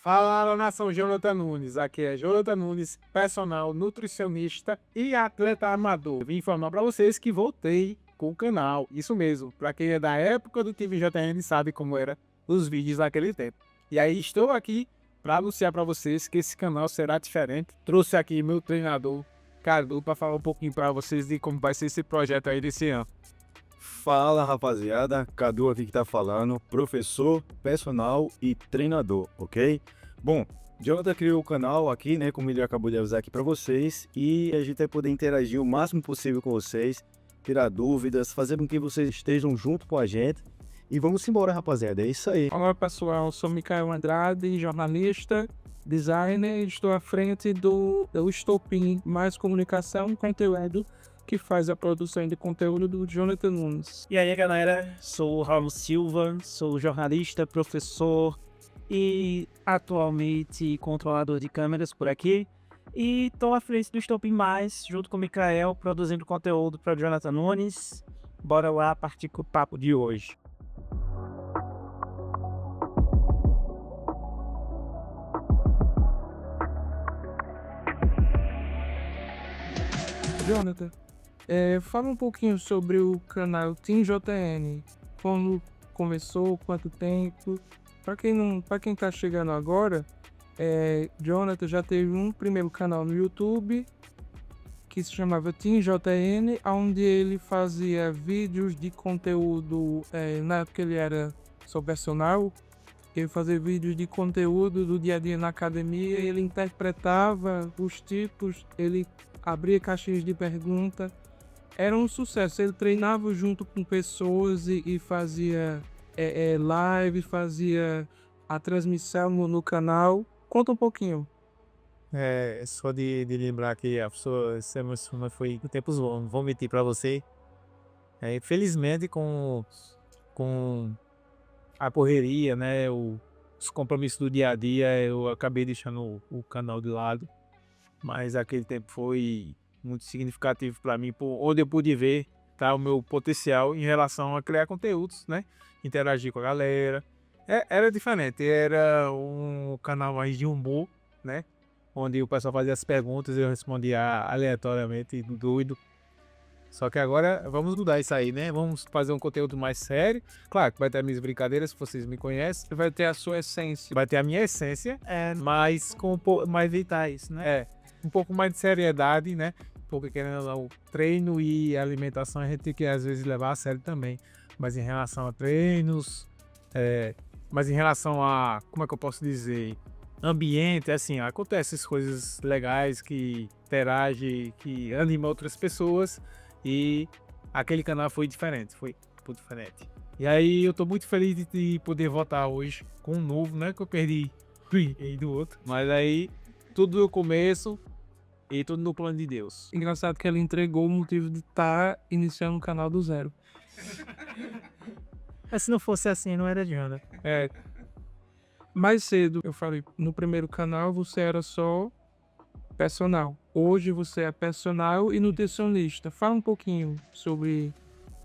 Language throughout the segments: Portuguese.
Fala, nação Jonathan Nunes. Aqui é Jonathan Nunes, personal nutricionista e atleta amador. Vim informar para vocês que voltei com o canal. Isso mesmo, para quem é da época do TVJN sabe como era os vídeos naquele tempo. E aí estou aqui para anunciar para vocês que esse canal será diferente. Trouxe aqui meu treinador, Cadu, para falar um pouquinho para vocês de como vai ser esse projeto aí desse ano. Fala, rapaziada, Cadu aqui que tá falando, professor, personal e treinador, ok? Bom, Jonathan criou o canal aqui, né, como ele acabou de avisar aqui pra vocês, e a gente vai poder interagir o máximo possível com vocês, tirar dúvidas, fazer com que vocês estejam junto com a gente, e vamos embora, rapaziada, é isso aí. Olá pessoal, sou Micael Andrade, jornalista, designer, e estou à frente do Estopim Mais Comunicação e Conteúdo, que faz a produção de conteúdo do Jonathan Nunes. E aí galera, sou o Raul Silva, sou jornalista, professor e atualmente controlador de câmeras por aqui. E estou à frente do Estopim Mais, junto com o Micael, produzindo conteúdo para o Jonathan Nunes. Bora lá partir com o papo de hoje. Jonathan, fala um pouquinho sobre o canal Team JN. Quando começou, quanto tempo? Para quem tá chegando agora, Jonathan já teve um primeiro canal no YouTube que se chamava Team JN, onde ele fazia vídeos de conteúdo. Na época ele era só personal. Ele fazia vídeos de conteúdo do dia a dia na academia, ele interpretava os tipos, ele abria caixinhas de pergunta. Era um sucesso, ele treinava junto com pessoas e fazia live, fazia a transmissão no canal. Conta um pouquinho. Só de lembrar que a pessoa se emocionou foi em tempos bons, não vou mentir pra você. Infelizmente com a correria, né, os compromissos do dia a dia, eu acabei deixando o canal de lado. Mas aquele tempo foi muito significativo para mim, onde eu pude ver o meu potencial em relação a criar conteúdos, né? Interagir com a galera. Era diferente, era um canal mais de humor, né? Onde o pessoal fazia as perguntas e eu respondia aleatoriamente, doido. Só que agora vamos mudar isso aí, né? Vamos fazer um conteúdo mais sério. Claro que vai ter as minhas brincadeiras, se vocês me conhecem. Vai ter a sua essência. Vai ter a minha essência, mas com mais vitais, né? Um pouco mais de seriedade, né? Porque querendo ou não, o treino e a alimentação a gente tem que às vezes levar a sério também. Mas em relação a treinos, mas em relação a, como é que eu posso dizer, ambiente, assim, acontecem coisas legais que interagem, que animam outras pessoas e aquele canal foi diferente, foi diferente. E aí eu tô muito feliz de poder voltar hoje com um novo, né? Que eu perdi do outro, mas aí tudo no começo e tudo no plano de Deus. Engraçado que ele entregou o motivo de estar iniciando o canal do zero. Mas se não fosse assim, não era Jonathan. Mais cedo, eu falei, no primeiro canal você era só personal. Hoje você é personal e nutricionista. Fala um pouquinho sobre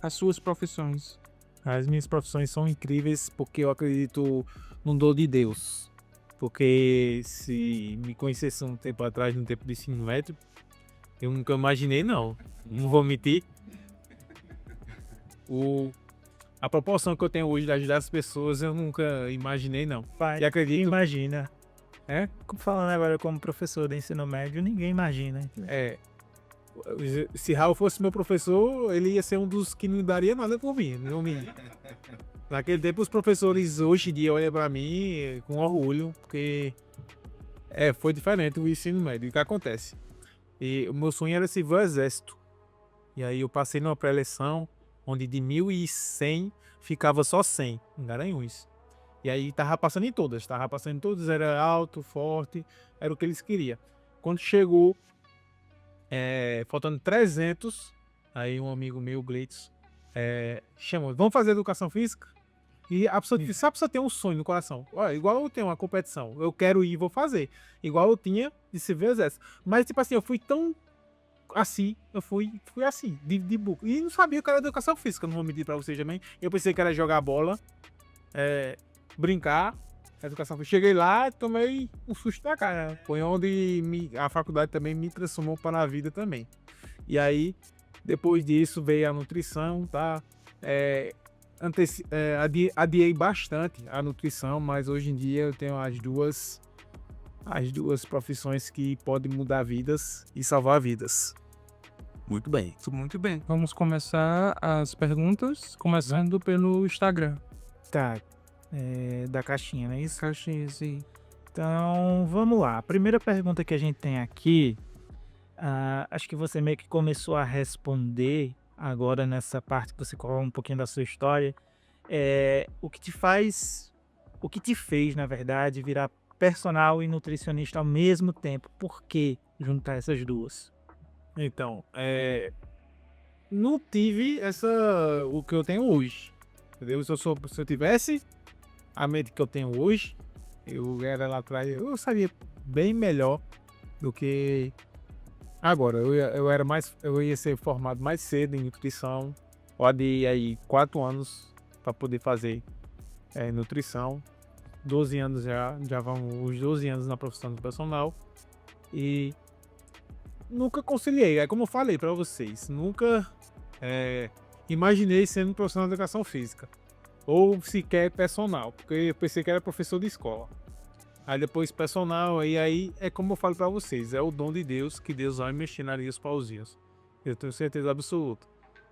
as suas profissões. As minhas profissões são incríveis porque eu acredito no dom de Deus. Porque se me conhecesse um tempo atrás, no tempo do ensino médio, eu nunca imaginei, não vou mentir. A proporção que eu tenho hoje de ajudar as pessoas, eu nunca imaginei, não. Pai, e acredito. Imagina. Falando agora como professor de ensino médio, ninguém imagina. Se Raul fosse meu professor, ele ia ser um dos que não daria nada por mim. Naquele tempo, os professores hoje em dia olham pra mim com orgulho, porque foi diferente o ensino médio. O que acontece? E o meu sonho era servir o exército. E aí eu passei numa pré-eleição, onde de 1.100 ficava só 100 em Garanhuns. E aí tava passando em todas, era alto, forte, era o que eles queriam. Quando chegou, faltando 300, aí um amigo meu, Gleitz, chamou, vamos fazer educação física? E a pessoa disse, a pessoa tem um sonho no coração, igual eu tenho uma competição, eu quero ir e vou fazer, igual eu tinha de servir o exército. Mas tipo assim, eu fui tão assim, eu fui assim, de buco. E não sabia que era educação física, não vou mentir pra vocês também. Eu pensei que era jogar bola, brincar Educação física. Cheguei lá e tomei um susto na cara. Foi onde a faculdade também me transformou para a vida também. E aí, depois disso, veio a nutrição, tá? Adiei bastante a nutrição, mas hoje em dia eu tenho as duas profissões que podem mudar vidas e salvar vidas. Muito bem. Muito bem. Vamos começar as perguntas, começando pelo Instagram. Tá. Da caixinha, não é isso? Caixinha, sim. Então, vamos lá. A primeira pergunta que a gente tem aqui, acho que você meio que começou a responder agora nessa parte que você colocou um pouquinho da sua história. O que te fez, na verdade, virar personal e nutricionista ao mesmo tempo? Por que juntar essas duas? Então, não tive o que eu tenho hoje. Entendeu? Se eu tivesse a mente que eu tenho hoje, eu era lá atrás, eu sabia bem melhor do que agora. Eu ia ser formado mais cedo em nutrição. Eu adiei aí 4 anos para poder fazer nutrição. 12 anos já vão os 12 anos na profissão do personal. E nunca conciliei. É como eu falei para vocês, nunca imaginei sendo profissional de educação física. Ou sequer personal, porque eu pensei que era professor de escola. Aí depois personal, e aí é como eu falo para vocês, é o dom de Deus, que Deus vai mexer na linha dos pauzinhos. Eu tenho certeza absoluta.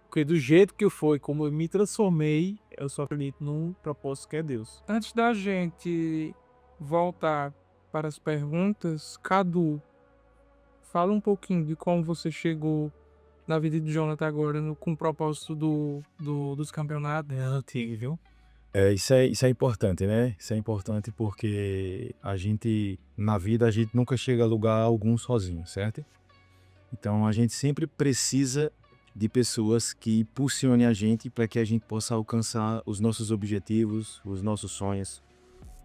Porque do jeito que eu fui, como eu me transformei, eu só acredito num propósito que é Deus. Antes da gente voltar para as perguntas, Cadu, fala um pouquinho de como você chegou na vida de Jonathan agora com o propósito dos campeonatos. É antigo, viu? Isso é importante, né? Isso é importante porque na vida, a gente nunca chega a lugar algum sozinho, certo? Então, a gente sempre precisa de pessoas que impulsionem a gente para que a gente possa alcançar os nossos objetivos, os nossos sonhos.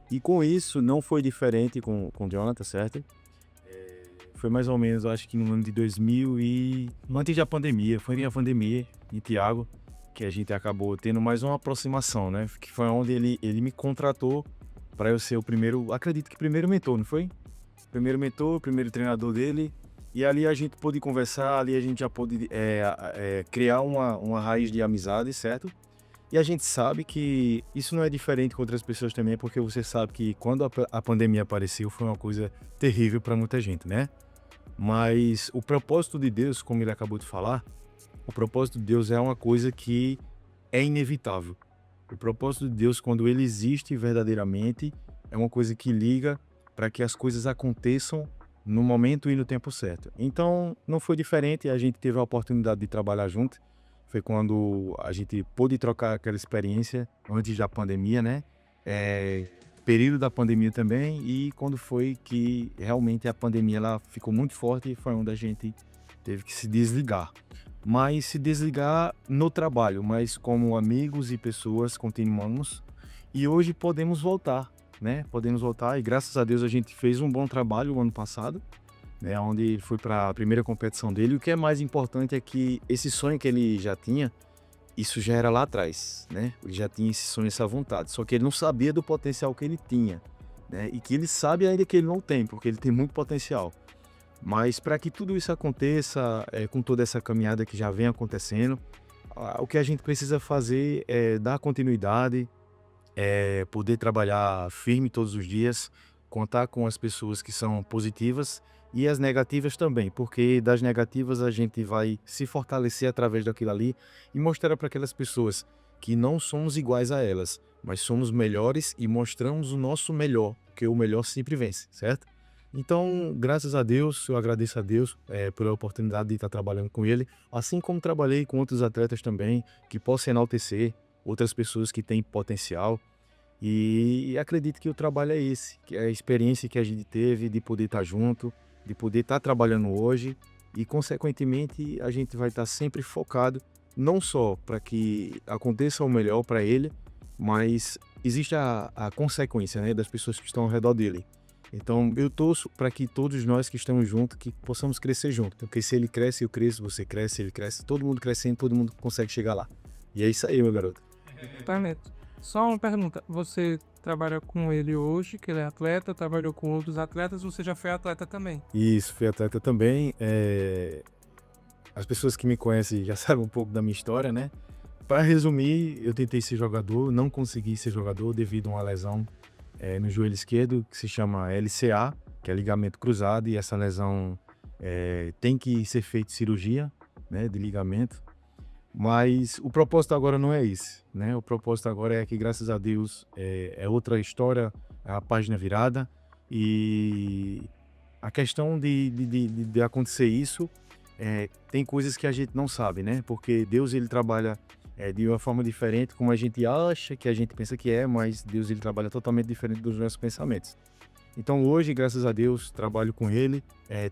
E com isso, não foi diferente com o Jonathan, certo? Foi mais ou menos, eu acho que no ano de 2000 antes da pandemia, foi a pandemia em Tiago, que a gente acabou tendo mais uma aproximação, né? Que foi onde ele me contratou para eu ser o primeiro, acredito que primeiro mentor, não foi? Primeiro mentor, primeiro treinador dele. E ali a gente pôde conversar, ali a gente já pôde criar uma raiz de amizade, certo? E a gente sabe que isso não é diferente com outras pessoas também, porque você sabe que quando a pandemia apareceu foi uma coisa terrível para muita gente, né? Mas o propósito de Deus, como ele acabou de falar, o propósito de Deus é uma coisa que é inevitável. O propósito de Deus, quando ele existe verdadeiramente, é uma coisa que liga para que as coisas aconteçam no momento e no tempo certo. Então, não foi diferente, a gente teve a oportunidade de trabalhar junto. Foi quando a gente pôde trocar aquela experiência antes da pandemia, né? Período da pandemia também, e quando foi que realmente a pandemia ela ficou muito forte, foi onde a gente teve que se desligar. Mas se desligar no trabalho, mas como amigos e pessoas continuamos, e hoje podemos voltar, né? Podemos voltar, e graças a Deus a gente fez um bom trabalho o ano passado, né? Onde ele foi para a primeira competição dele. O que é mais importante é que esse sonho que ele já tinha, isso já era lá atrás, né? Ele já tinha esse sonho, essa vontade, só que ele não sabia do potencial que ele tinha, né? E que ele sabe ainda que ele não tem, porque ele tem muito potencial. Mas para que tudo isso aconteça, com toda essa caminhada que já vem acontecendo, o que a gente precisa fazer é dar continuidade, poder trabalhar firme todos os dias, contar com as pessoas que são positivas e as negativas também, porque das negativas a gente vai se fortalecer através daquilo ali e mostrar para aquelas pessoas que não somos iguais a elas, mas somos melhores e mostramos o nosso melhor, porque o melhor sempre vence, certo? Então, graças a Deus, eu agradeço a Deus pela oportunidade de estar trabalhando com ele, assim como trabalhei com outros atletas também, que possam enaltecer outras pessoas que têm potencial. E acredito que o trabalho é esse, que é a experiência que a gente teve de poder estar junto, de poder estar trabalhando hoje e, consequentemente, a gente vai estar sempre focado, não só para que aconteça o melhor para ele, mas existe a consequência, né, das pessoas que estão ao redor dele. Então, eu torço para que todos nós que estamos juntos, que possamos crescer juntos. Porque se ele cresce, eu cresço, você cresce, ele cresce, todo mundo crescendo, todo mundo consegue chegar lá. E é isso aí, meu garoto. Tá, Neto. Só uma pergunta. Você trabalha com ele hoje, que ele é atleta, trabalhou com outros atletas, você já foi atleta também. Isso, fui atleta também. As pessoas que me conhecem já sabem um pouco da minha história, né? Para resumir, eu tentei ser jogador, não consegui ser jogador devido a uma lesão no joelho esquerdo, que se chama LCA, que é ligamento cruzado, e essa lesão tem que ser feita cirurgia, né, de ligamento. Mas o propósito agora não é esse, né? O propósito agora é que, graças a Deus, é outra história, a página virada. E a questão de acontecer isso, tem coisas que a gente não sabe, né? Porque Deus, ele trabalha de uma forma diferente, como a gente acha, que a gente pensa que é, mas Deus, ele trabalha totalmente diferente dos nossos pensamentos. Então hoje, graças a Deus, trabalho com ele,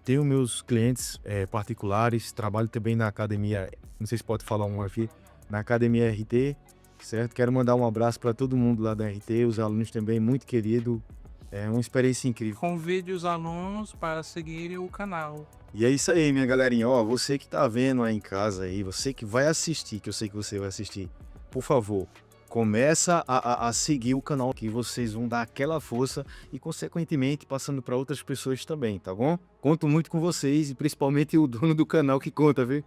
tenho meus clientes particulares, trabalho também na academia, não sei se pode falar um aqui, na academia RT, certo? Quero mandar um abraço para todo mundo lá da RT, os alunos também, muito querido, é uma experiência incrível. Convide os alunos para seguirem o canal. E é isso aí, minha galerinha, ó, você que tá vendo aí em casa aí, você que vai assistir, que eu sei que você vai assistir, por favor, começa a seguir o canal, que vocês vão dar aquela força e, consequentemente, passando para outras pessoas também, tá bom? Conto muito com vocês e principalmente o dono do canal que conta, viu?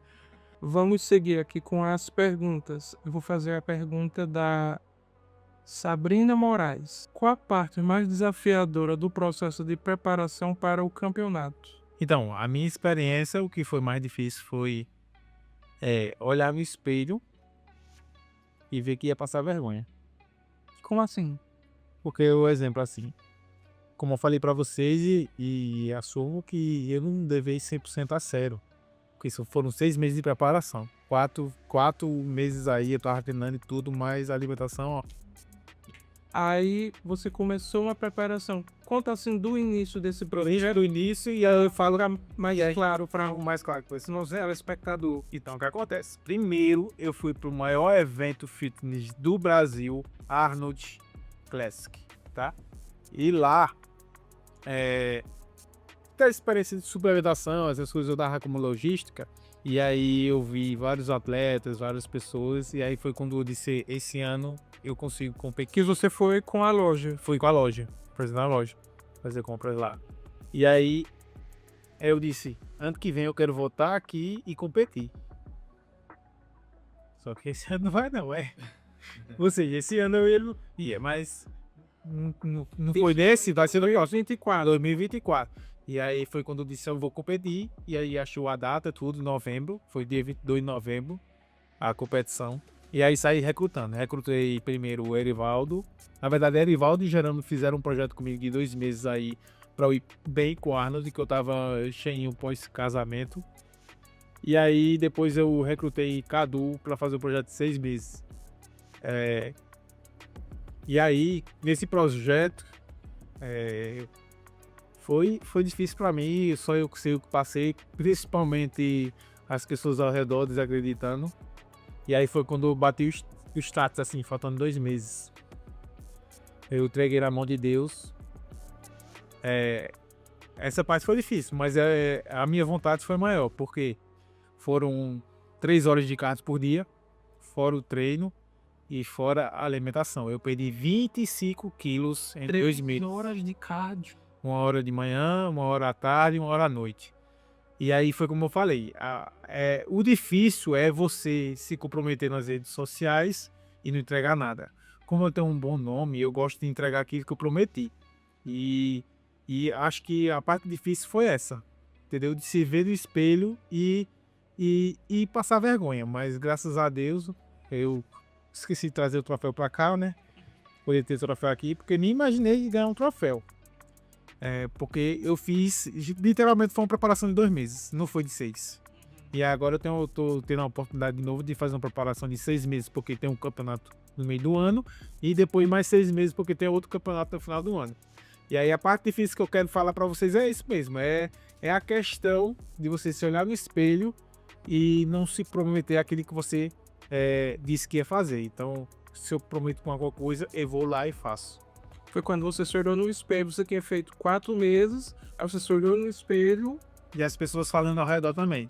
Vamos seguir aqui com as perguntas. Eu vou fazer a pergunta da Sabrina Moraes. Qual a parte mais desafiadora do processo de preparação para o campeonato? Então, a minha experiência, o que foi mais difícil foi olhar no espelho e ver que ia passar vergonha. Como assim? Porque o exemplo assim, como eu falei pra vocês e assumo que eu não levei 100% a sério. Porque isso foram 6 meses de preparação. 4 meses aí eu tava treinando e tudo, mas a alimentação, ó. Aí você começou uma preparação. Conta assim do início desse Pra mim processo. já era o início e eu falo Mais claro para o mais claro que você não é o espectador. Então, o que acontece? Primeiro, eu fui pro maior evento fitness do Brasil, Arnold Classic, tá? E lá, a experiência de suplementação, essas coisas eu dava como logística. E aí eu vi vários atletas, várias pessoas. E aí foi quando eu disse, esse ano eu consigo competir. que você foi com a loja. Fui com a loja, fazer na loja, fazer compras lá. E aí eu disse, ano que vem eu quero voltar aqui e competir. Só que esse ano não vai não, Ou seja, esse ano eu ia, mas não foi nesse, vai ser 2024. E aí foi quando eu disse, eu vou competir. E aí achou a data, tudo, novembro. Foi dia 22 de novembro, a competição. E aí saí recrutando. Recrutei primeiro o Erivaldo. Na verdade, Erivaldo e Gerando fizeram um projeto comigo de 2 meses aí pra eu ir bem com o Arnold, que eu tava cheinho pós-casamento. E aí depois eu recrutei Cadu pra fazer o projeto de 6 meses. E aí, nesse projeto, foi difícil pra mim, só eu que passei, principalmente as pessoas ao redor desacreditando. E aí foi quando eu bati o status, assim, faltando 2 meses. Eu entreguei na mão de Deus. Essa parte foi difícil, mas a minha vontade foi maior, porque foram 3 horas de cardio por dia, fora o treino e fora a alimentação. Eu perdi 25 quilos em 2 meses. 3 horas de cardio. 1 hora de manhã, 1 hora à tarde e 1 hora à noite. E aí foi como eu falei, o difícil é você se comprometer nas redes sociais e não entregar nada. Como eu tenho um bom nome, eu gosto de entregar aquilo que eu prometi. E acho que a parte difícil foi essa, entendeu? De se ver no espelho e passar vergonha. Mas graças a Deus, eu esqueci de trazer o troféu pra cá, né? Poder ter o troféu aqui, porque nem imaginei ganhar um troféu. Porque eu fiz, literalmente foi uma preparação de 2 meses, não foi de 6. E agora eu tô tendo a oportunidade de novo de fazer uma preparação de 6 meses, porque tem um campeonato no meio do ano, e depois mais 6 meses, porque tem outro campeonato no final do ano. E aí a parte difícil que eu quero falar pra vocês é isso mesmo, é a questão de você se olhar no espelho e não se prometer aquilo que você disse que ia fazer. Então, se eu prometo com alguma coisa, eu vou lá e faço. Foi quando você se olhou no espelho, você tinha feito 4 meses, aí você se olhou no espelho. E as pessoas falando ao redor também.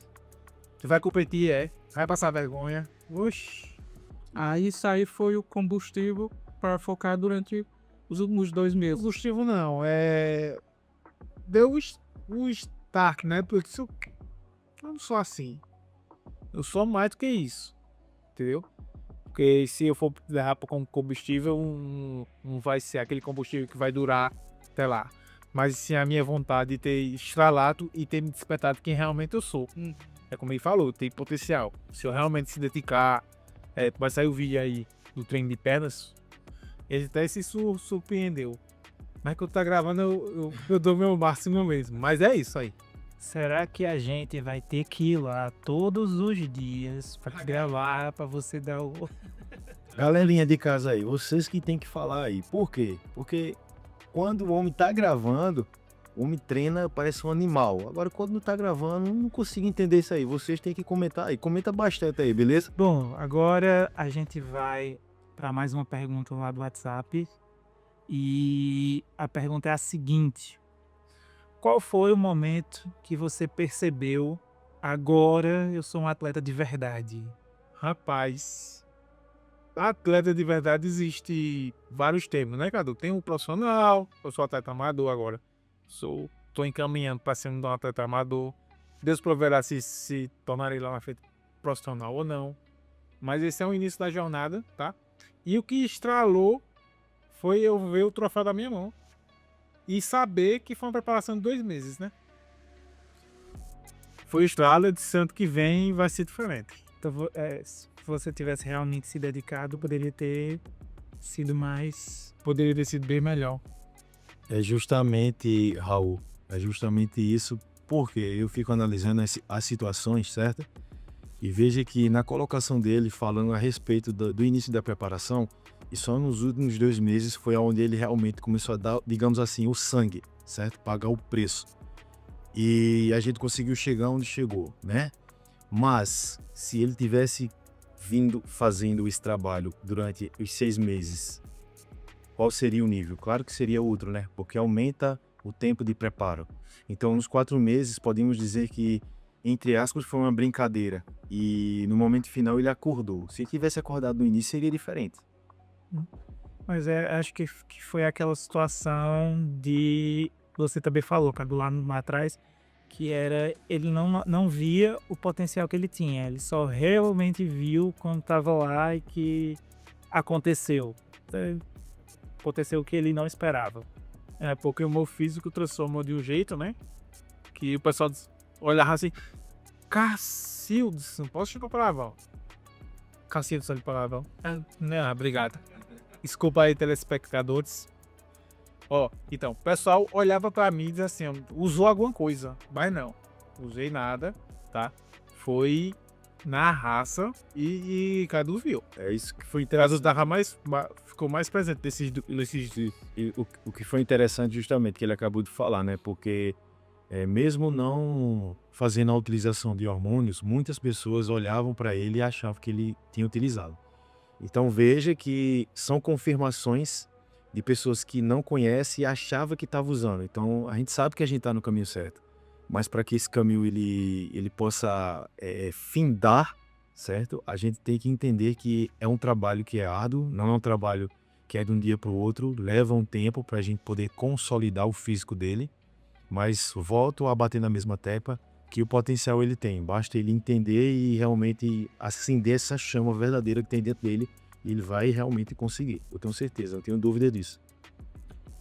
Tu vai competir, vai passar vergonha. Oxi. Aí isso aí foi o combustível para focar durante Os últimos 2 meses. Combustível não, deu o start, né? Porque eu não sou assim. Eu sou mais do que isso, entendeu? Porque se eu for levar para combustível, não vai ser aquele combustível que vai durar até lá. Mas sim a minha vontade de ter estralado e ter me despertado quem realmente eu sou. É como ele falou, tem potencial. Se eu realmente se dedicar, vai sair o vídeo aí do treino de pernas, ele até se surpreendeu. Mas quando tá gravando, eu dou meu máximo mesmo. Mas é isso aí. Será que a gente vai ter que ir lá todos os dias para gravar, para você dar o... Galerinha de casa aí, vocês que tem que falar aí. Por quê? Porque quando o homem tá gravando, o homem treina, parece um animal. Agora, quando não tá gravando, eu não consigo entender isso aí. Vocês têm que comentar aí. Comenta bastante aí, beleza? Bom, agora a gente vai para mais uma pergunta lá do WhatsApp. E a pergunta é a seguinte: qual foi o momento que você percebeu, agora eu sou um atleta de verdade? Rapaz, atleta de verdade existe vários termos, né, Cadu? Tem o profissional, eu sou atleta amador agora. Tô encaminhando para ser um atleta amador. Deus proverá se tornarei lá na frente profissional ou não. Mas esse é o início da jornada, tá? E o que estralou foi eu ver o troféu da minha mão e saber que foi uma preparação de 2 meses, né? Foi o estralo, eu disse, ano que vem vai ser diferente. Então, se você tivesse realmente se dedicado, poderia ter sido mais... Poderia ter sido bem melhor. É justamente, Raul, isso, porque eu fico analisando as situações, certo? E veja que na colocação dele, falando a respeito do início da preparação, e só nos últimos 2 meses foi onde ele realmente começou a dar, digamos assim, o sangue, certo? Pagar o preço. E a gente conseguiu chegar onde chegou, né? Mas, se ele tivesse vindo fazendo esse trabalho durante os 6 meses, qual seria o nível? Claro que seria outro, né? Porque aumenta o tempo de preparo. Então, nos 4 meses, podemos dizer que, entre aspas, foi uma brincadeira. E no momento final ele acordou. Se tivesse acordado no início, seria diferente. Mas acho que foi aquela situação de... Você também falou, Cadu, lá atrás, que era... Ele não via o potencial que ele tinha. Ele só realmente viu quando estava lá e que aconteceu. Aconteceu o que ele não esperava. Porque o meu físico transformou de um jeito, né? Que o pessoal olhava assim, Cacildes, não posso chamar palavrão. Cacildes de palavrão. Não, obrigado. Desculpa aí, telespectadores. Então, o pessoal olhava pra mim e dizia assim, usou alguma coisa, mas não, usei nada, tá? Foi na raça e Cadu viu. É isso que foi Cadu interessante. ficou mais presente nesses dias. E o que foi interessante justamente que ele acabou de falar, né? Porque mesmo não fazendo a utilização de hormônios, muitas pessoas olhavam para ele e achavam que ele tinha utilizado. Então veja que são confirmações de pessoas que não conhecem e achavam que estava usando. Então a gente sabe que a gente está no caminho certo. Mas para que esse caminho ele possa findar, certo? A gente tem que entender que é um trabalho que é árduo, não é um trabalho que é de um dia para o outro, leva um tempo para a gente poder consolidar o físico dele. Mas volto a bater na mesma tecla, que o potencial ele tem. Basta ele entender e realmente acender essa chama verdadeira que tem dentro dele, e ele vai realmente conseguir. Eu tenho certeza, não tenho dúvida disso.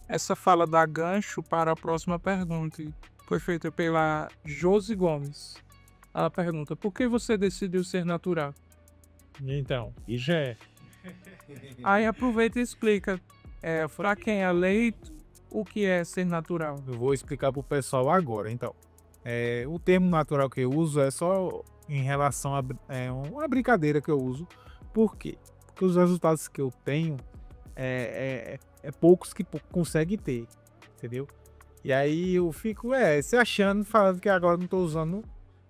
Essa fala dá gancho para a próxima pergunta. Foi feita pela Josi Gomes. Ela pergunta: por que você decidiu ser natural? Então, e já é. Aí aproveita e explica. Para quem é leigo, o que é ser natural? Eu vou explicar pro pessoal agora, então. O termo natural que eu uso é só em relação a uma brincadeira que eu uso. Por quê? Porque os resultados que eu tenho é poucos que conseguem ter, entendeu? E aí eu fico se achando, falando que agora não tô usando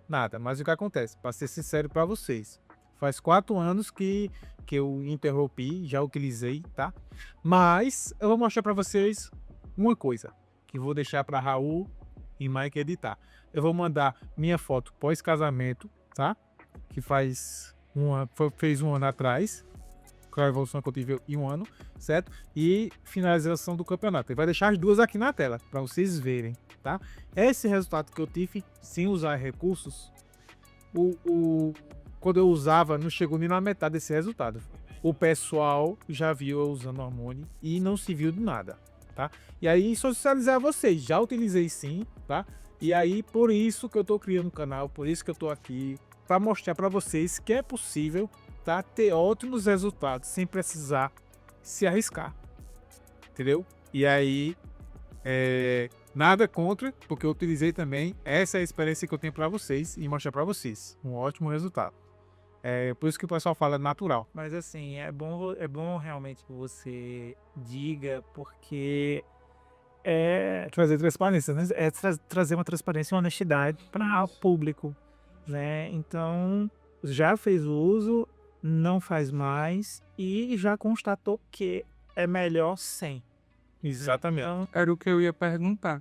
nada. Mas o que acontece? Para ser sincero para vocês, faz 4 anos que eu interrompi, já utilizei, tá? Mas eu vou mostrar para vocês uma coisa que vou deixar para Raul e Mike editar. Eu vou mandar minha foto pós-casamento, tá? Que fez 1 ano atrás. qual a evolução que eu tive em um ano, certo? E finalização do campeonato. Ele vai deixar as duas aqui na tela, para vocês verem, tá? Esse resultado que eu tive, sem usar recursos, quando eu usava, não chegou nem na metade desse resultado. O pessoal já viu eu usando hormônio e não se viu de nada, tá? E aí, socializar vocês, já utilizei sim, tá? E aí, por isso que eu tô criando o canal, por isso que eu tô aqui, para mostrar para vocês que é possível, tá? Ter ótimos resultados sem precisar se arriscar, entendeu? E aí, nada contra, porque eu utilizei também, essa é a experiência que eu tenho para vocês e mostrar para vocês um ótimo resultado. É por isso que o pessoal fala natural. Mas assim, é bom realmente que você diga, porque é trazer transparência, né? É trazer uma transparência e uma honestidade para o público, né? Então, já fez o uso, não faz mais e já constatou que é melhor sem. Exatamente. Então, Era o que eu ia perguntar.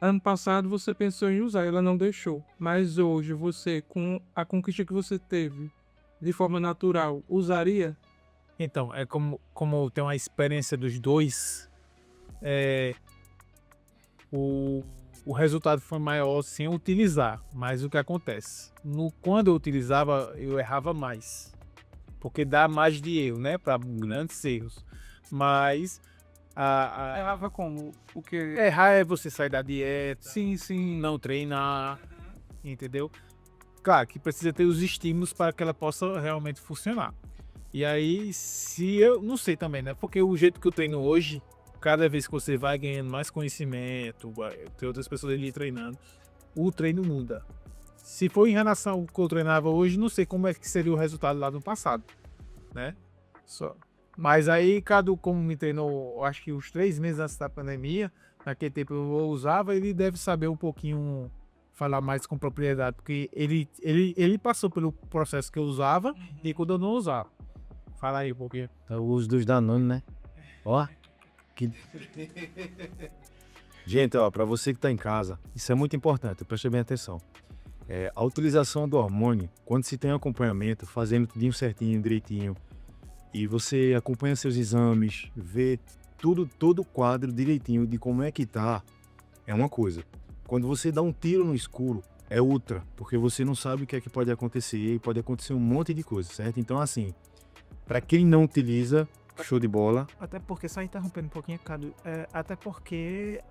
Ano passado você pensou em usar, ela não deixou. Mas hoje você, com a conquista que você teve de forma natural, usaria? Então, é como tem uma experiência dos dois, o resultado foi maior sem utilizar. Mas o que acontece? Quando eu utilizava, eu errava mais. Porque dá mais de erro, né? Para grandes erros. Mas Errava como? O que? errar é você sair da dieta, Sim, sim. não treinar, entendeu? Claro que precisa ter os estímulos para que ela possa realmente funcionar. E aí, se eu não sei também, né? Porque o jeito que eu treino hoje, cada vez que você vai ganhando mais conhecimento, tem outras pessoas ali treinando, o treino muda. Se for em relação ao que eu treinava hoje, não sei como é que seria o resultado lá no passado, né? Mas aí, Cadu, como me treinou, acho que uns 3 meses antes da pandemia, naquele tempo eu usava, ele deve saber um pouquinho, falar mais com propriedade, porque ele passou pelo processo que eu usava e quando eu não usava. Fala aí um pouquinho. O uso dos Danone, né? Ó. Gente, ó, pra você que tá em casa, isso é muito importante, preste bem atenção. A utilização do hormônio, quando se tem acompanhamento, fazendo tudinho certinho, direitinho, e você acompanha seus exames, vê todo o quadro direitinho de como é que tá, é uma coisa. Quando você dá um tiro no escuro, é outra, porque você não sabe o que é que pode acontecer, e pode acontecer um monte de coisa, certo? Então, assim, para quem não utiliza, show de bola. até porque, só interrompendo um pouquinho, Cadu, até porque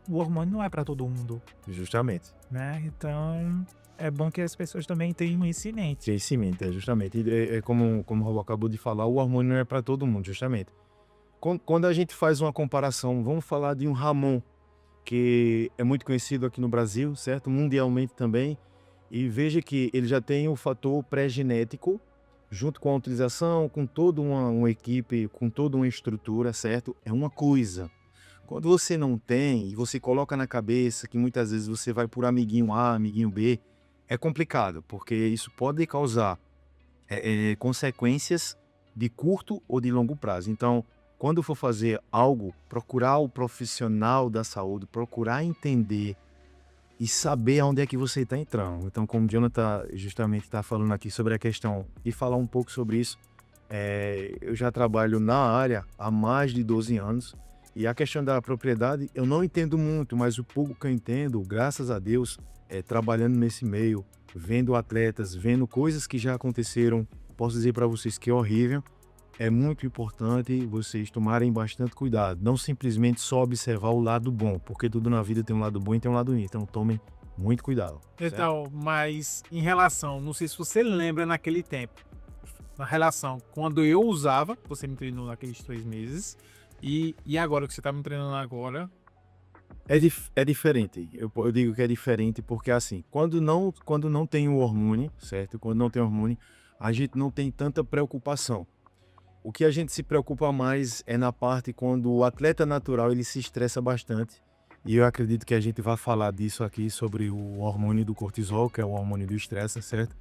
o hormônio não é para todo mundo, Justamente. né? Então, é bom que as pessoas também tenham isso em mente. Crescimento, justamente. E como o Robo acabou de falar, o hormônio não é para todo mundo, justamente. Quando a gente faz uma comparação, vamos falar de um Ramon, que é muito conhecido aqui no Brasil, certo? Mundialmente também. E veja que ele já tem o fator pré-genético, junto com a utilização, com toda uma equipe, com toda uma estrutura, certo? É uma coisa. Quando você não tem e você coloca na cabeça que muitas vezes você vai por amiguinho A, amiguinho B, é complicado, porque isso pode causar consequências de curto ou de longo prazo. Então, quando for fazer algo, procurar o profissional da saúde, procurar entender e saber aonde é que você está entrando. Então, como o Jonathan justamente está falando aqui sobre a questão e falar um pouco sobre isso, eu já trabalho na área há mais de 12 anos e a questão da propriedade eu não entendo muito, mas o pouco que eu entendo, graças a Deus, trabalhando nesse meio, vendo atletas, vendo coisas que já aconteceram, posso dizer para vocês que é horrível. É muito importante vocês tomarem bastante cuidado, não simplesmente só observar o lado bom, porque tudo na vida tem um lado bom e tem um lado ruim, então tomem muito cuidado. Então, mas em relação, não sei se você lembra naquele tempo, na relação, quando eu usava, você me treinou naqueles 3 meses, e agora que você tá me treinando agora... É diferente, eu digo que é diferente porque assim, quando não tem o hormônio, certo? Quando não tem hormônio, a gente não tem tanta preocupação. O que a gente se preocupa mais é na parte quando o atleta natural ele se estressa bastante. E eu acredito que a gente vai falar disso aqui sobre o hormônio do cortisol, que é o hormônio do estresse, certo?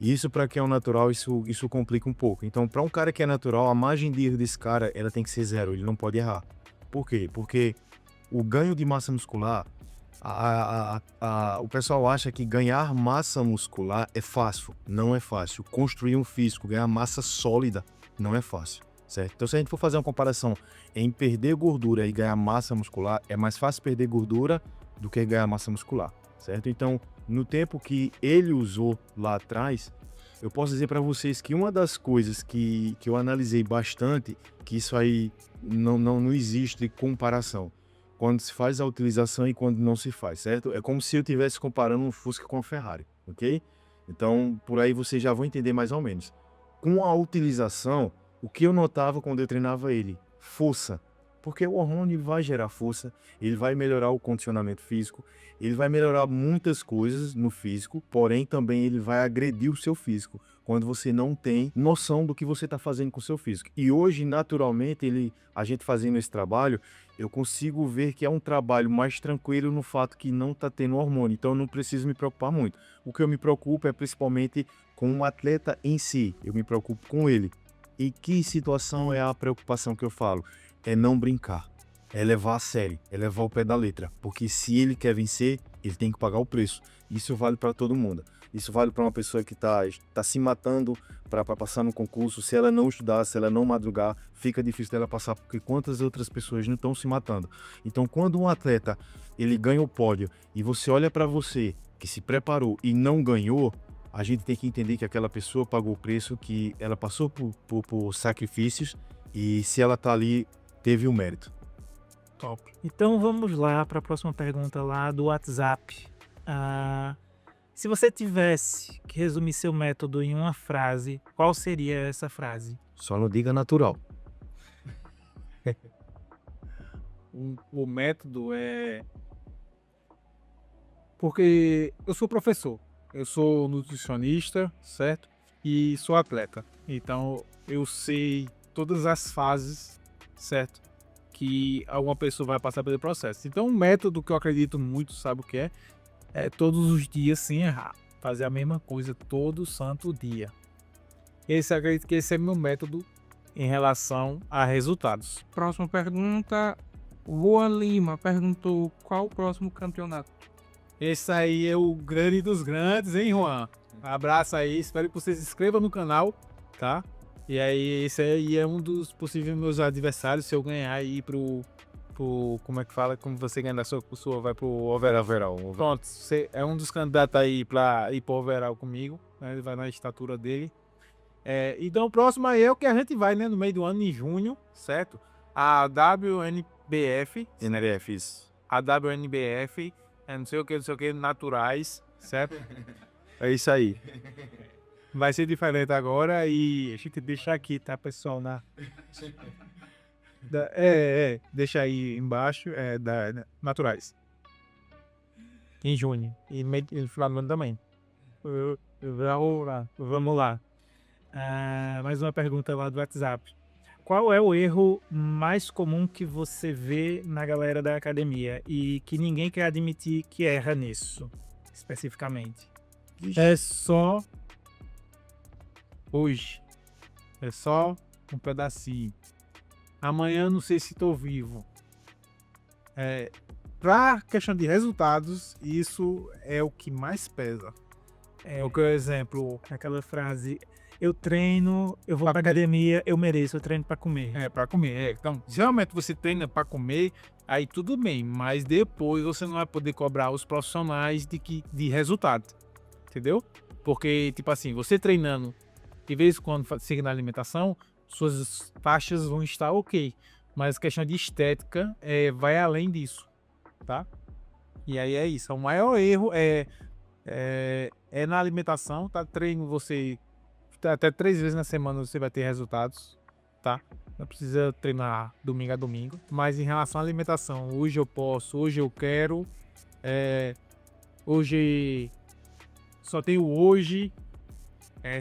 E isso para quem é o natural, isso complica um pouco. Então, para um cara que é natural, a margem de erro desse cara, ela tem que ser 0, ele não pode errar. Por quê? Porque o ganho de massa muscular, O pessoal acha que ganhar massa muscular é fácil. Não é fácil. Construir um físico, ganhar massa sólida, não é fácil, certo? Então, se a gente for fazer uma comparação em perder gordura e ganhar massa muscular, é mais fácil perder gordura do que ganhar massa muscular, certo? Então, no tempo que ele usou lá atrás, eu posso dizer para vocês que uma das coisas que eu analisei bastante, que isso aí não existe comparação, quando se faz a utilização e quando não se faz, certo? É como se eu estivesse comparando um Fusca com um Ferrari, ok? Então, por aí vocês já vão entender mais ou menos. Com a utilização, o que eu notava quando eu treinava ele? Força. Porque o hormônio vai gerar força, ele vai melhorar o condicionamento físico, ele vai melhorar muitas coisas no físico, porém também ele vai agredir o seu físico, quando você não tem noção do que você está fazendo com o seu físico. E hoje, naturalmente, a gente fazendo esse trabalho, eu consigo ver que é um trabalho mais tranquilo no fato que não está tendo hormônio, então eu não preciso me preocupar muito. O que eu me preocupo é principalmente com o atleta em si, eu me preocupo com ele. E que situação é a preocupação que eu falo? É não brincar, é levar a sério, é levar o pé da letra, porque se ele quer vencer, ele tem que pagar o preço. Isso vale para todo mundo. Isso vale para uma pessoa que tá se matando para passar no concurso. Se ela não estudar, se ela não madrugar, fica difícil dela passar, porque quantas outras pessoas não estão se matando. Então, quando um atleta ele ganha o pódio e você olha para você que se preparou e não ganhou, a gente tem que entender que aquela pessoa pagou o preço, que ela passou por sacrifícios, e se ela tá ali, teve o mérito. Top. Então vamos lá para a próxima pergunta lá do WhatsApp. Se você tivesse que resumir seu método em uma frase, qual seria essa frase? Só não diga natural. O método é... Porque eu sou professor, eu sou nutricionista, certo? E sou atleta. Então eu sei todas as fases, certo? Que alguma pessoa vai passar pelo processo. Então um método que eu acredito muito, sabe o que é? É todos os dias sem errar. Fazer a mesma coisa todo santo dia. Acredito que esse é meu método em relação a resultados. Próxima pergunta. Lua Lima perguntou qual o próximo campeonato. Esse aí é o grande dos grandes, hein, Juan? Abraço aí, espero que você se inscreva no canal, tá? E aí, esse aí é um dos possíveis meus adversários, se eu ganhar aí pro como é que fala? Como você ganhar da sua vai pro overall. Pronto, você é um dos candidatos aí pra ir pro overall comigo, né? Ele vai na estatura dele. Então o próximo aí é o que a gente vai, né? No meio do ano, em junho, certo? A WNBF. NRF, isso. A WNBF, não sei o que, naturais, certo? É isso aí. Vai ser diferente agora e a gente deixa aqui, tá, pessoal? Deixa aí embaixo, naturais. Em junho. E no final do ano também. Vamos lá. Mais uma pergunta lá do WhatsApp. Qual é o erro mais comum que você vê na galera da academia e que ninguém quer admitir que erra nisso, especificamente? É só hoje. É só um pedacinho. Amanhã não sei se estou vivo. Pra questão de resultados, isso é o que mais pesa. Por exemplo, aquela frase: eu treino, eu vou pra academia, eu mereço, eu treino pra comer. Pra comer. Então, geralmente você treina pra comer, aí tudo bem, mas depois você não vai poder cobrar os profissionais de resultado. Entendeu? Porque, tipo assim, você treinando, de vez em quando seguindo a alimentação, suas taxas vão estar ok. Mas a questão de estética vai além disso, tá? E aí é isso. O maior erro é na alimentação, tá? Treino você até 3 vezes na semana você vai ter resultados, tá? Não precisa treinar domingo a domingo. Mas em relação à alimentação, hoje eu posso, hoje eu quero, hoje só tenho hoje,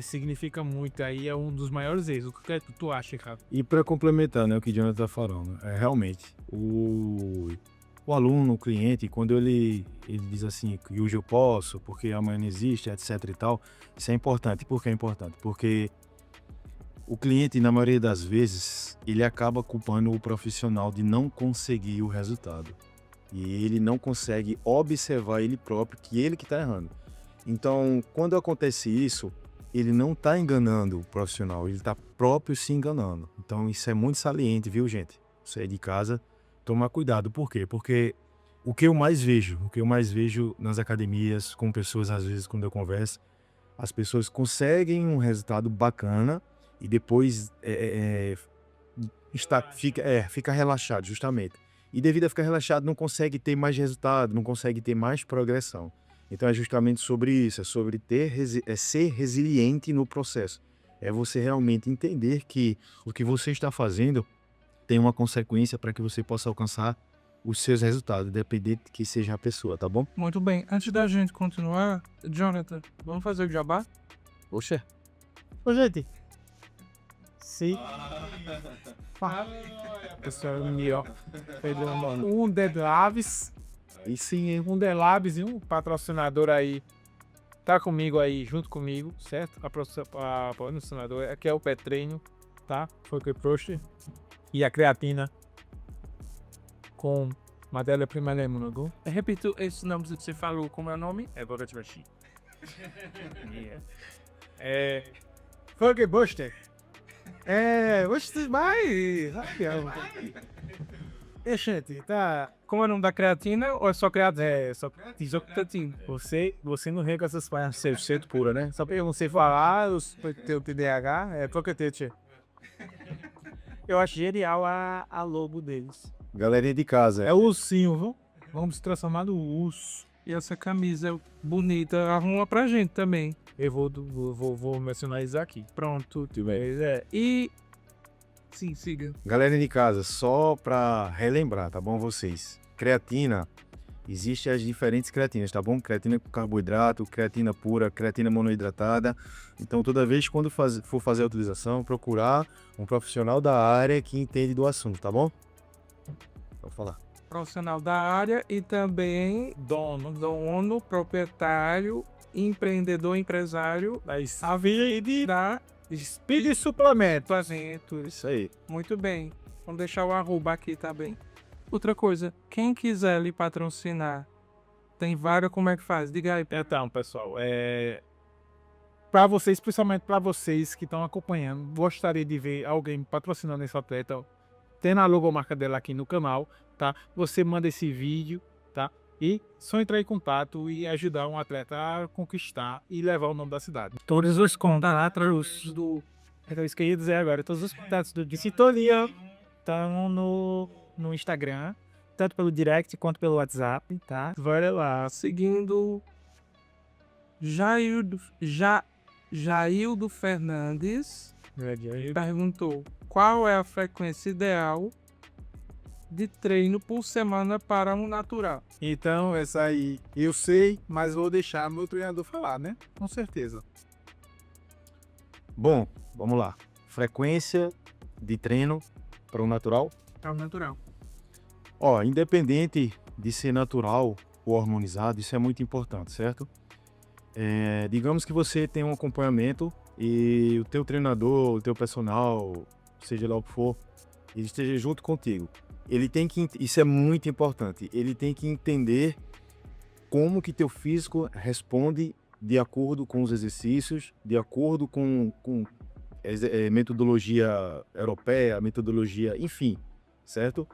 significa muito. Aí é um dos maiores erros. O que tu acha, cara? E para complementar, né, o que o Jonathan tá falando, realmente, o aluno, o cliente, quando ele diz assim, que hoje eu posso, porque amanhã não existe, etc e tal, isso é importante. Por que é importante? Porque o cliente, na maioria das vezes, ele acaba culpando o profissional de não conseguir o resultado. E ele não consegue observar ele próprio, que ele que está errando. Então, quando acontece isso, ele não está enganando o profissional, ele está próprio se enganando. Então, isso é muito saliente, viu, gente? Você é de casa, tomar cuidado. Por quê? Porque o que eu mais vejo nas academias, com pessoas, às vezes, quando eu converso, as pessoas conseguem um resultado bacana e depois fica relaxado, justamente. E devido a ficar relaxado, não consegue ter mais resultado, não consegue ter mais progressão. Então é justamente sobre isso, é sobre ser resiliente no processo. É você realmente entender que o que você está fazendo tem uma consequência para que você possa alcançar os seus resultados, independente de que seja a pessoa, tá bom? Muito bem. Antes da gente continuar, Jonathan, vamos fazer o jabá? Poxa. Ô, gente. Sim. Pessoal, ó. Um Dead Labs. Aí sim, hein? Um Dead Labs e um patrocinador aí. Tá comigo aí, junto comigo, certo? A patrocinador aqui é o Pé Treino, tá? Foi o que eu trouxe. E a creatina com matéria-prima Lemonago. Repito esse nome que você falou, como é o nome? É Boca de Baixinho. Funk Buster. Buster mais. Gente, tá. Como é o nome da creatina ou é só creatina? Só Creatina. Você não vem com essas palhaças cedo pura, né? Só porque eu não sei falar, eu tenho TDAH, porque tete. Eu acho genial a logo deles. Galerinha de casa. É o ursinho, viu? Vamos se transformar no urso. E essa camisa bonita, arruma pra gente também. Eu vou mencionar isso aqui. Pronto. Tudo bem. E... Sim, siga. Galera de casa, só para relembrar, tá bom, vocês? Creatina, existem as diferentes creatinas, tá bom? Creatina com carboidrato, creatina pura, creatina monoidratada. Então, toda vez quando for fazer a utilização, procurar um profissional da área que entende do assunto, tá bom? Vou falar. Profissional da área e também dono, proprietário, empreendedor, empresário A vida da Speed Suplemento. Isso aí. Muito bem. Vamos deixar o arroba aqui, tá bem? Outra coisa, quem quiser lhe patrocinar, tem vaga, como é que faz? Diga aí. Então, pessoal, para vocês, principalmente para vocês que estão acompanhando, gostaria de ver alguém patrocinando esse atleta, tem a logomarca dela aqui no canal, tá? Você manda esse vídeo, tá? E só entrar em contato e ajudar um atleta a conquistar e levar o nome da cidade. Todos os contatos do... É isso que eu ia dizer agora. Todos os contatos do Sintonia estão no Instagram, tanto pelo direct quanto pelo WhatsApp, tá? Vai lá. Seguindo Jaildo Fernandes perguntou qual é a frequência ideal de treino por semana para um natural. Então, essa aí eu sei, mas vou deixar meu treinador falar, né? Com certeza. Bom, vamos lá. Frequência de treino para o natural. É o natural. Ó, independente de ser natural ou hormonizado, isso é muito importante, certo? Digamos que você tem um acompanhamento e o teu treinador, o teu personal, seja lá o que for, ele esteja junto contigo. Ele tem que, isso é muito importante, ele tem que entender como que teu físico responde de acordo com os exercícios, de acordo com metodologia europeia, metodologia, enfim, certo?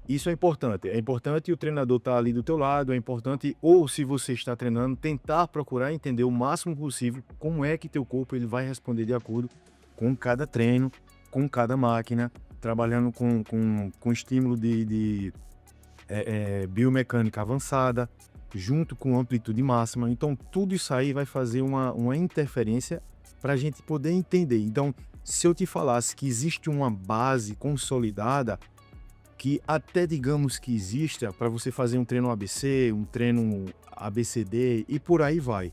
Isso é importante o treinador estar ali do teu lado, é importante, ou se você está treinando, tentar procurar entender o máximo possível como é que teu corpo ele vai responder de acordo com cada treino, com cada máquina, trabalhando com estímulo de biomecânica avançada, junto com amplitude máxima. Então, tudo isso aí vai fazer uma interferência para a gente poder entender. Então, se eu te falasse que existe uma base consolidada, que até digamos que exista para você fazer um treino ABC, um treino ABCD e por aí vai.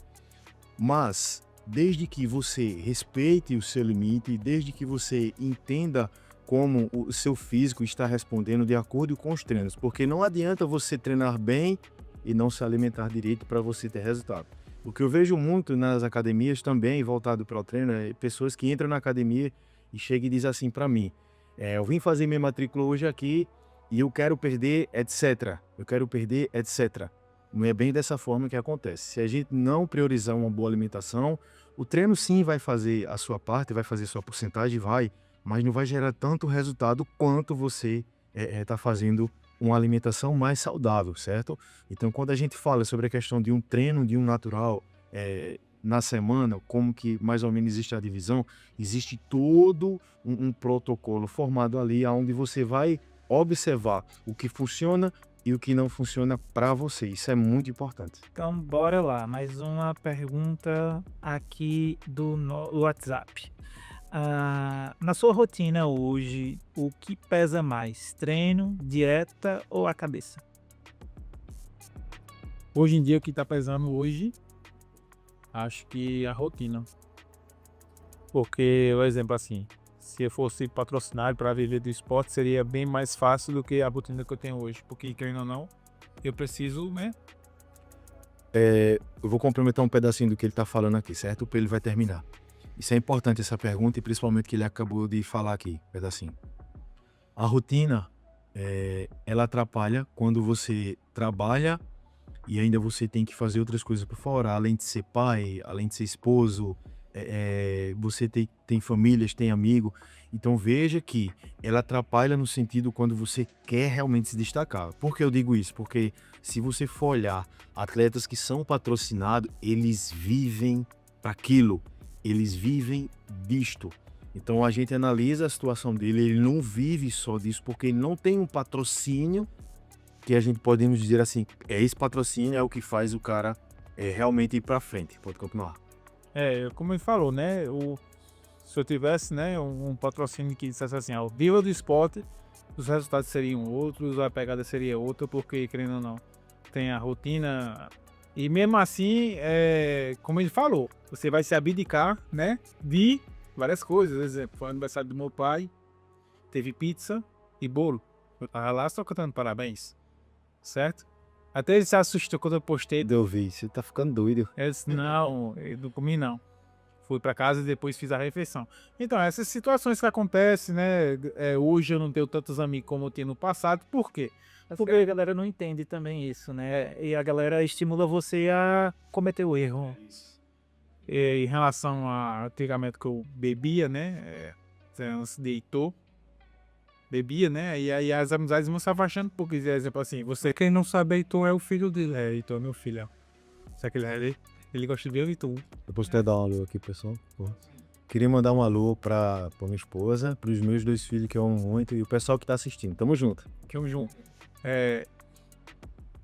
Mas, desde que você respeite o seu limite, desde que você entenda como o seu físico está respondendo de acordo com os treinos, porque não adianta você treinar bem e não se alimentar direito para você ter resultado. O que eu vejo muito nas academias também, voltado para o treino, é pessoas que entram na academia e chegam e dizem assim para mim, eu vim fazer minha matrícula hoje aqui e eu quero perder, etc. Eu quero perder, etc. Não é bem dessa forma que acontece. Se a gente não priorizar uma boa alimentação, o treino sim vai fazer a sua parte, vai fazer a sua porcentagem, vai, mas não vai gerar tanto resultado quanto você está fazendo uma alimentação mais saudável, certo? Então, quando a gente fala sobre a questão de um treino, de um natural, na semana, como que mais ou menos existe a divisão, existe todo um protocolo formado ali, onde você vai observar o que funciona e o que não funciona para você. Isso é muito importante. Então, bora lá. Mais uma pergunta aqui do WhatsApp. Na sua rotina hoje, o que pesa mais? Treino, dieta ou a cabeça? Hoje em dia, o que tá pesando hoje, acho que a rotina. Porque, por exemplo, assim, se eu fosse patrocinado para viver do esporte, seria bem mais fácil do que a rotina que eu tenho hoje. Porque, querendo ou não, eu preciso, né? Eu vou complementar um pedacinho do que ele está falando aqui, certo? Ele vai terminar. Isso é importante, essa pergunta, e principalmente que ele acabou de falar aqui, pedacinho. A rotina, ela atrapalha quando você trabalha e ainda você tem que fazer outras coisas por fora, além de ser pai, além de ser esposo, você tem famílias, tem amigo. Então veja que ela atrapalha no sentido quando você quer realmente se destacar. Por que eu digo isso? Porque se você for olhar atletas que são patrocinados, eles vivem para aquilo, eles vivem disto. Então a gente analisa a situação dele, ele não vive só disso, porque ele não tem um patrocínio que a gente podemos dizer assim, esse patrocínio é o que faz o cara realmente ir para frente. Pode continuar. Como ele falou, né? Se eu tivesse, né, um patrocínio que dissesse assim, ó, viva do esporte, os resultados seriam outros, a pegada seria outra, porque, querendo ou não, tem a rotina. E mesmo assim, como ele falou, você vai se abdicar, né, de várias coisas. Por exemplo, foi o aniversário do meu pai, teve pizza e bolo. Eu tava lá só cantando parabéns, certo? Até ele se assustou quando eu postei. Eu vi, você tá ficando doido. Eu disse, não, eu não comi não. Fui pra casa e depois fiz a refeição. Então, essas situações que acontecem, né? Hoje eu não tenho tantos amigos como eu tinha no passado. Por quê? Porque a galera não entende também isso, né? E a galera estimula você a cometer o erro. Em relação a antigamente que eu bebia, né? Se deitou. Bebia, né? E aí as amizades vão se afastando, porque, por exemplo, assim, você. Quem não sabe, Heitor é o filho dele. Heitor é meu filho. Sabe que ele gosta de ver o Heitor. Depois você dar um alô aqui, pessoal. Queria mandar um alô pra minha esposa, pros meus 2 filhos que eu amo muito e o pessoal que tá assistindo. Tamo junto. Que eu junto.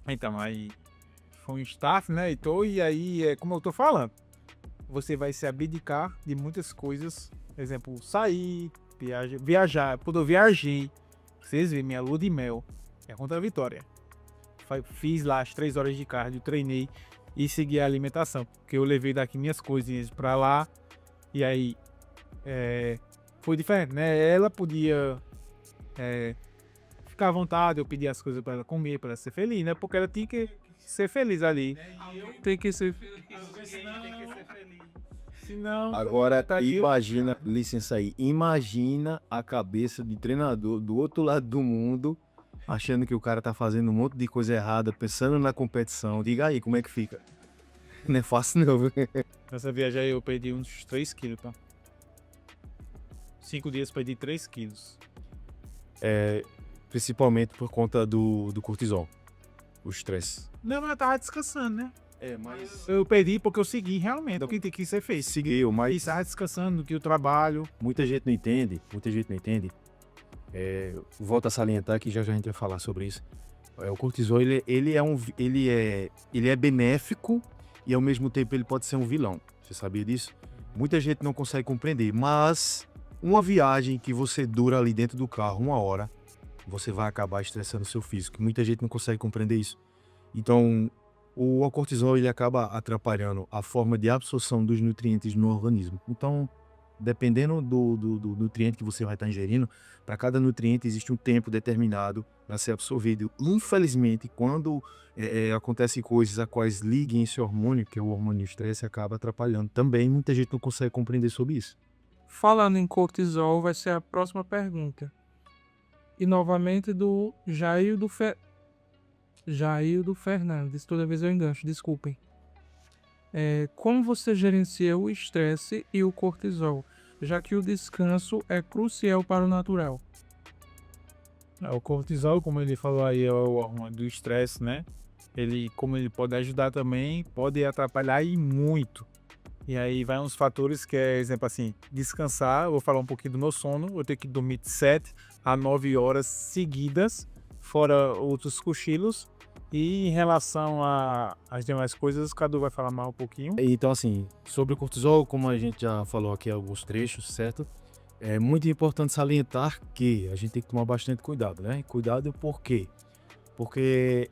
Então, aí foi um staff, né, Heitor, e aí, como eu tô falando, você vai se abdicar de muitas coisas. Por exemplo, sair, viajar. Quando eu viajei, vocês viram, minha lua de mel é contra a Vitória. Fiz lá as 3 horas de cardio, treinei e segui a alimentação, porque eu levei daqui minhas coisinhas pra lá, e aí foi diferente, né? Ela podia ficar à vontade, eu pedi as coisas pra ela comer, pra ela ser feliz, né? Porque ela tinha que ser feliz ali. Tem que ser. Senão, Agora, tadinho. imagina, licença aí, imagina a cabeça de treinador do outro lado do mundo, achando que o cara tá fazendo um monte de coisa errada, pensando na competição. Diga aí, como é que fica? Não é fácil não, viu? Nessa viagem aí eu perdi uns 3 quilos, tá? 5 dias perdi 3 quilos. Principalmente por conta do cortisol, o estresse. Não, mas eu tava descansando, né? Mas Eu perdi porque eu segui realmente o que tem que ser feito. seguiu, mas E estava descansando que o trabalho. muita gente não entende. Volto a salientar que já a gente vai falar sobre isso. O cortisol, ele é benéfico e ao mesmo tempo ele pode ser um vilão. Você sabia disso? Muita gente não consegue compreender, mas uma viagem que você dura ali dentro do carro 1 hora, você vai acabar estressando o seu físico. Muita gente não consegue compreender isso. Então, o cortisol ele acaba atrapalhando a forma de absorção dos nutrientes no organismo. Então, dependendo do nutriente que você vai estar ingerindo, para cada nutriente existe um tempo determinado para ser absorvido. Infelizmente, quando acontecem coisas a quais liguem esse hormônio, que é o hormônio estresse, acaba atrapalhando. Também muita gente não consegue compreender sobre isso. Falando em cortisol, vai ser a próxima pergunta. E novamente do Jaildo Fernandes. Toda vez eu engancho, desculpem. Como você gerencia o estresse e o cortisol, já que o descanso é crucial para o natural? O cortisol, como ele falou aí, é o hormônio do estresse, né? Como ele pode ajudar também, pode atrapalhar e muito. E aí vai uns fatores que é, exemplo assim, descansar. Eu vou falar um pouquinho do meu sono. Eu tenho que dormir de 7 a 9 horas seguidas, fora outros cochilos. E em relação às demais coisas, o Cadu vai falar mais um pouquinho. Então, assim, sobre o cortisol, como a gente já falou aqui alguns trechos, certo? É muito importante salientar que a gente tem que tomar bastante cuidado, né? Cuidado por quê? Porque,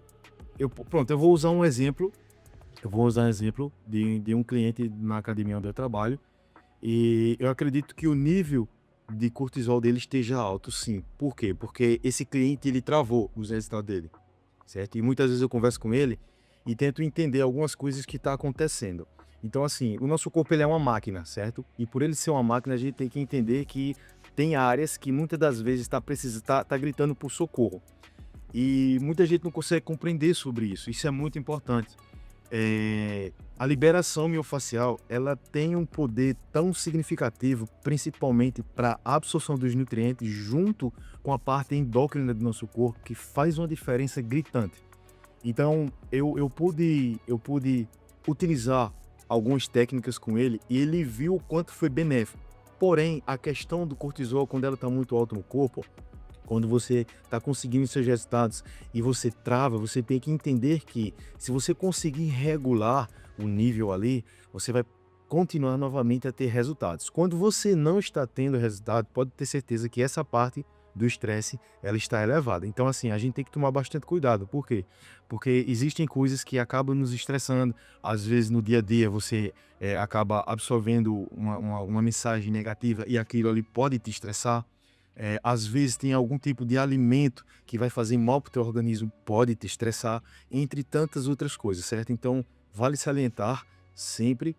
eu vou usar um exemplo. Eu vou usar um exemplo de um cliente na academia onde eu trabalho. E eu acredito que o nível de cortisol dele esteja alto, sim. Por quê? Porque esse cliente, ele travou os resultados dele, certo? E muitas vezes eu converso com ele e tento entender algumas coisas que estão acontecendo. Então, assim, o nosso corpo ele é uma máquina, certo? E por ele ser uma máquina, a gente tem que entender que tem áreas que muitas das vezes tá gritando por socorro. E muita gente não consegue compreender sobre isso. Isso é muito importante. A liberação miofascial, ela tem um poder tão significativo, principalmente para a absorção dos nutrientes, junto com a parte endócrina do nosso corpo, que faz uma diferença gritante. Então, eu pude utilizar algumas técnicas com ele e ele viu o quanto foi benéfico. Porém, a questão do cortisol, quando ela está muito alta no corpo, quando você está conseguindo seus resultados e você trava, você tem que entender que se você conseguir regular o nível ali, você vai continuar novamente a ter resultados. Quando você não está tendo resultado, pode ter certeza que essa parte do estresse, ela está elevada. Então, assim, a gente tem que tomar bastante cuidado. Por quê? Porque existem coisas que acabam nos estressando. Às vezes, no dia a dia, você acaba absorvendo uma mensagem negativa e aquilo ali pode te estressar. Às vezes tem algum tipo de alimento que vai fazer mal para o teu organismo, pode te estressar, entre tantas outras coisas, certo? Então, vale salientar sempre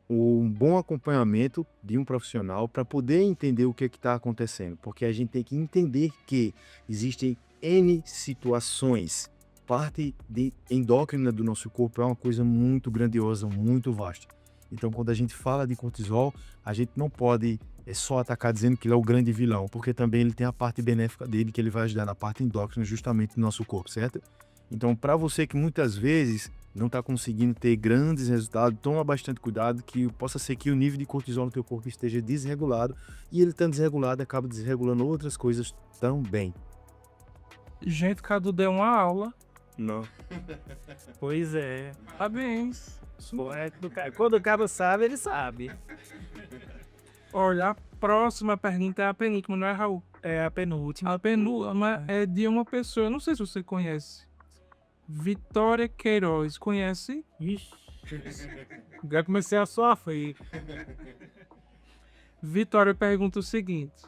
um bom acompanhamento de um profissional para poder entender o que está acontecendo, porque a gente tem que entender que existem N situações. Parte de endócrina do nosso corpo é uma coisa muito grandiosa, muito vasta. Então, quando a gente fala de cortisol, a gente não pode só atacar dizendo que ele é o grande vilão, porque também ele tem a parte benéfica dele, que ele vai ajudar na parte endócrina justamente do nosso corpo, certo? Então, para você que muitas vezes não está conseguindo ter grandes resultados, toma bastante cuidado, que possa ser que o nível de cortisol no teu corpo esteja desregulado, e ele estando desregulado, acaba desregulando outras coisas também. Gente, Cadu deu uma aula. Não. Pois é. Parabéns. Quando o cara sabe, ele sabe. Olha, a próxima pergunta é a penúltima, não é, Raul? É a penúltima. A penúltima é de uma pessoa, eu não sei se você conhece. Vitória Queiroz, conhece? Ixi, já comecei a sofrer. Vitória pergunta o seguinte: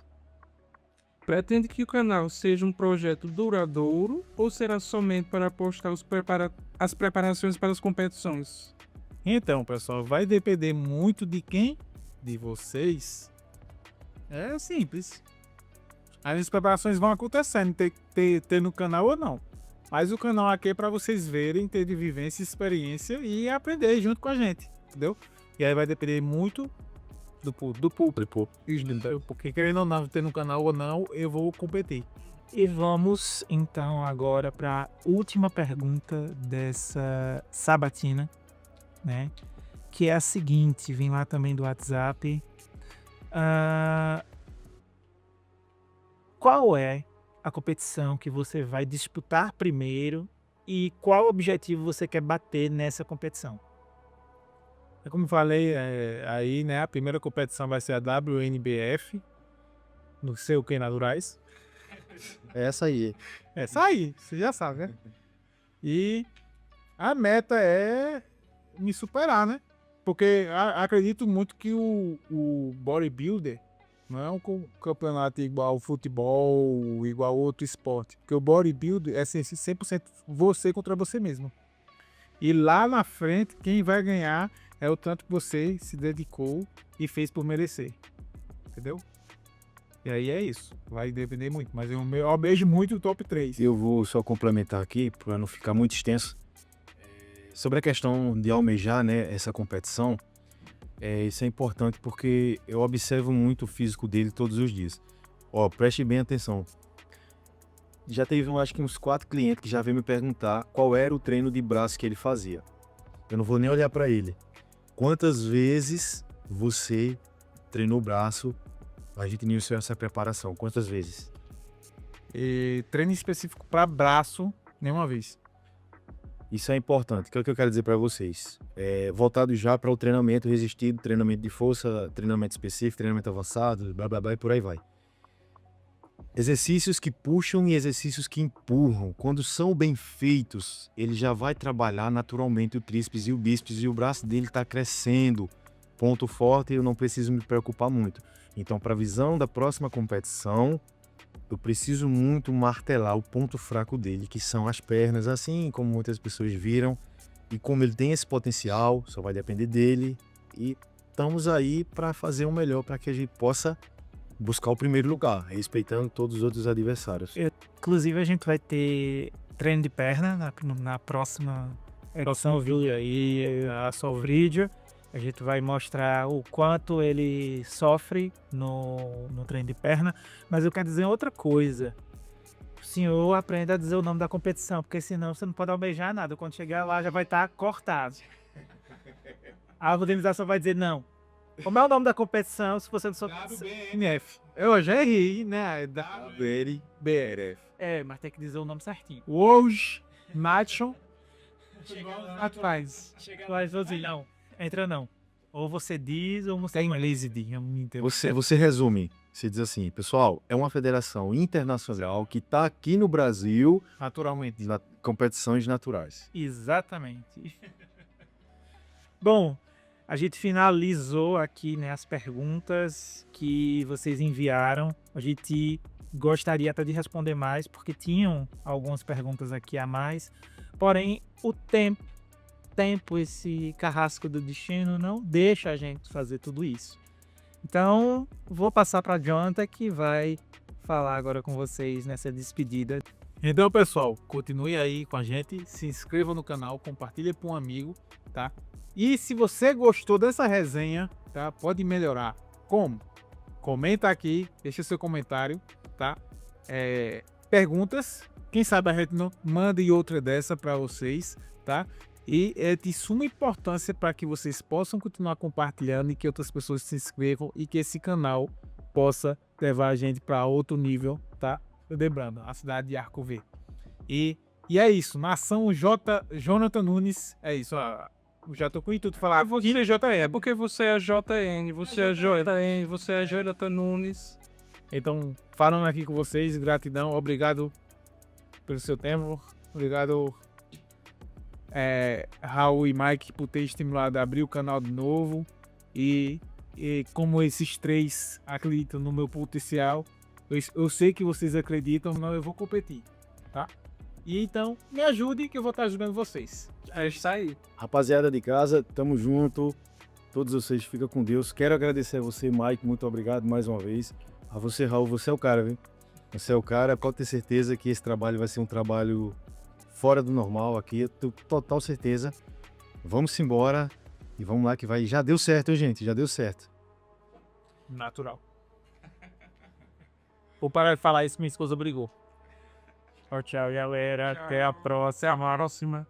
pretende que o canal seja um projeto duradouro ou será somente para postar as preparações para as competições? Então, pessoal, vai depender muito de quem? De vocês. É simples. As preparações vão acontecendo, ter no canal ou não. Mas o canal aqui é para vocês verem, ter de vivência, experiência e aprender junto com a gente, entendeu? E aí vai depender muito do público. Porque querendo ou não ter no canal ou não, eu vou competir. E vamos então agora para a última pergunta dessa sabatina, né? Que é a seguinte, vem lá também do WhatsApp. Qual é a competição que você vai disputar primeiro e qual objetivo você quer bater nessa competição? Como eu falei aí, né? A primeira competição vai ser a WNBF, no sei o que naturais. É essa aí. Essa aí, você já sabe, né? E a meta é me superar, né? Porque acredito muito que o bodybuilder não é um campeonato igual ao futebol, igual a outro esporte. Porque o bodybuilder é 100% você contra você mesmo. E lá na frente, quem vai ganhar é o tanto que você se dedicou e fez por merecer. Entendeu? E aí é isso. Vai depender muito. Mas eu beijo muito o top 3. Eu vou só complementar aqui, para não ficar muito extenso. Sobre a questão de almejar, né, essa competição, isso é importante porque eu observo muito o físico dele todos os dias. Ó, preste bem atenção. Já teve, acho que uns 4 clientes que já veio me perguntar qual era o treino de braço que ele fazia. Eu não vou nem olhar para ele. Quantas vezes você treinou braço? A gente iniciou essa preparação. Quantas vezes? E treino específico para braço, nenhuma vez. Isso é importante. O que é que eu quero dizer para vocês? Voltado já para o treinamento resistido, treinamento de força, treinamento específico, treinamento avançado, blá blá blá e por aí vai. Exercícios que puxam e exercícios que empurram. Quando são bem feitos, ele já vai trabalhar naturalmente o tríceps e o bíceps e o braço dele está crescendo. Ponto forte, eu não preciso me preocupar muito. Então, para a visão da próxima competição, eu preciso muito martelar o ponto fraco dele, que são as pernas, assim como muitas pessoas viram. E como ele tem esse potencial, só vai depender dele. E estamos aí para fazer o melhor para que a gente possa buscar o primeiro lugar, respeitando todos os outros adversários. Inclusive, a gente vai ter treino de perna na próxima edição, viu? E a vídeo. A gente vai mostrar o quanto ele sofre no treino de perna. Mas eu quero dizer outra coisa. O senhor aprenda a dizer o nome da competição, porque senão você não pode almejar nada. Quando chegar lá, já vai estar cortado. A organização vai dizer, não. Como é o nome da competição, se você não souber... WBNF. Eu já errei, né? WBRF. Mas tem que dizer o nome certinho. World Nation Atrás. Chega lá e diz assim, não, entra não. Ou você diz, ou você... Tem uma lazy D, eu não entendo. Você resume, você diz assim, pessoal, é uma federação internacional que está aqui no Brasil, Naturalmente. na competições naturais. Exatamente. Bom, a gente finalizou aqui, né, as perguntas que vocês enviaram. A gente gostaria até de responder mais, porque tinham algumas perguntas aqui a mais. Porém, o tempo, esse carrasco do destino, não deixa a gente fazer tudo isso. Então, vou passar para a Jonathan, que vai falar agora com vocês nessa despedida. Então, pessoal, continue aí com a gente, se inscreva no canal, compartilhe com um amigo, tá? E se você gostou dessa resenha, tá? Pode melhorar. Como? Comenta aqui, deixa seu comentário, tá? Perguntas, quem sabe a gente não mande outra dessa para vocês, tá? E é de suma importância para que vocês possam continuar compartilhando e que outras pessoas se inscrevam e que esse canal possa levar a gente para outro nível, tá? Lembrando, a cidade de Arco Verde. E é isso, nação Jonathan Nunes, é isso, ó. Já tô com o tudo falar. Você JE, porque você é JN, você é JN, você é Jonathan Nunes. Então, falando aqui com vocês, gratidão, obrigado pelo seu tempo, obrigado Raul e Mike por ter estimulado a abrir o canal de novo e como esses três acreditam no meu potencial, eu sei que vocês acreditam, não, eu vou competir, tá? E então, me ajude que eu vou estar ajudando vocês. É isso aí. Rapaziada de casa, tamo junto. Todos vocês, fica com Deus. Quero agradecer a você, Mike, muito obrigado mais uma vez. A você, Raul, você é o cara, viu? Você é o cara, pode ter certeza que esse trabalho vai ser um trabalho fora do normal aqui, eu tenho total certeza. Vamos embora e vamos lá que vai. Já deu certo, gente, já deu certo. Natural. Vou parar de falar isso, minha esposa brigou. Tchau, galera. Até a próxima. Até a próxima.